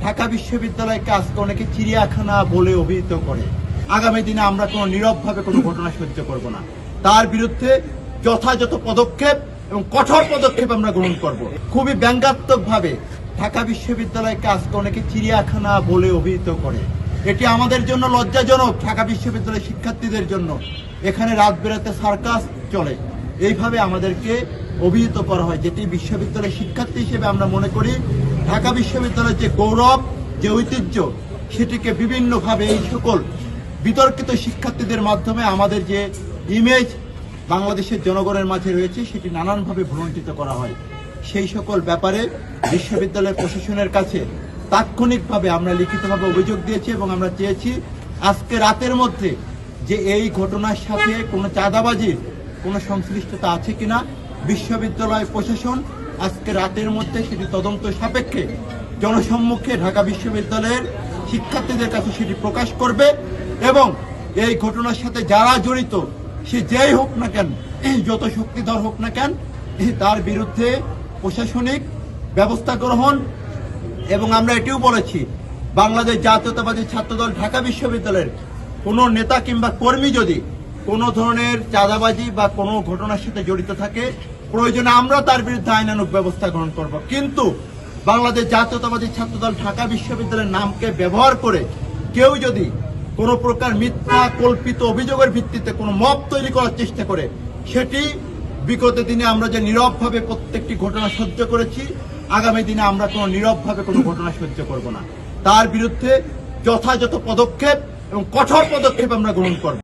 ঢাকা বিশ্ববিদ্যালয়কে আজকে অনেকে চিড়িয়াখানা বলে অভিহিত করে। আগামী দিনে আমরা কোনো নীরবভাবে কোনো ঘটনা সহ্য করব না। তার বিরুদ্ধে যথাযথ পদক্ষেপ এবং কঠোর পদক্ষেপ আমরা গ্রহণ করব। খুবই ব্যঙ্গাত্মকভাবে ঢাকা বিশ্ববিদ্যালয়কে আজকে অনেকে চিড়িয়াখানা বলে অভিহিত করে। এটি আমাদের জন্য লজ্জাজনক। ঢাকা বিশ্ববিদ্যালয়ের শিক্ষার্থীদের জন্য এখানে রাত বেরাতে সার্কাস চলে, এইভাবে আমাদেরকে অভিহিত করা হয়, যেটি বিশ্ববিদ্যালয়ের শিক্ষার্থী হিসেবে আমরা মনে করি ঢাকা বিশ্ববিদ্যালয়ের যে গৌরব, যে ঐতিহ্য, সেটিকে বিভিন্নভাবে এই সকল বিতর্কিত শিক্ষার্থীদের মাধ্যমে আমাদের যে ইমেজ বাংলাদেশের জনগণের মাঝে রয়েছে সেটি নানানভাবে ভুলুণ্ঠিত করা হয়। সেই সকল ব্যাপারে বিশ্ববিদ্যালয়ের প্রশাসনের কাছে তাৎক্ষণিকভাবে আমরা লিখিতভাবে অভিযোগ দিয়েছি এবং আমরা চেয়েছি আজকে রাতের মধ্যে যে এই ঘটনার সাথে কোনো চাঁদাবাজির কোনো সংশ্লিষ্টতা আছে কিনা বিশ্ববিদ্যালয় প্রশাসন আজকে রাতের মধ্যে সেটি তদন্ত সাপেক্ষে জনসম্মুখে ঢাকা বিশ্ববিদ্যালয়ের শিক্ষার্থীদের কাছে সেটি প্রকাশ করবে এবং এই ঘটনার সাথে যারা জড়িত সে যেই হোক না কেন, যত শক্তিধর হোক না কেন, তার বিরুদ্ধে প্রশাসনিক ব্যবস্থা গ্রহণ। এবং আমরা এটিও বলেছি বাংলাদেশ জাতীয়তাবাদী ছাত্রদল ঢাকা বিশ্ববিদ্যালয়ের কোনো নেতা কিংবা কর্মী যদি কোনো ধরনের চাঁদাবাজি বা কোনো ঘটনার সাথে জড়িত থাকে, প্রয়োজনে আমরা তার বিরুদ্ধে আইনানুগ ব্যবস্থা গ্রহণ করব। কিন্তু বাংলাদেশ জাতীয়তাবাদী ছাত্রদল ঢাকা বিশ্ববিদ্যালয়ের নামকে ব্যবহার করে কেউ যদি কোনো প্রকার মিথ্যা কল্পিত অভিযোগের ভিত্তিতে কোনো মব তৈরি করার চেষ্টা করে, সেটি বিগত দিনে আমরা যে নীরবভাবে প্রত্যেকটি ঘটনা সহ্য করেছি, আগামী দিনে আমরা কোনো নীরবভাবে কোনো ঘটনা সহ্য করব না। তার বিরুদ্ধে যথাযথ পদক্ষেপ এবং কঠোর পদক্ষেপ আমরা গ্রহণ করব।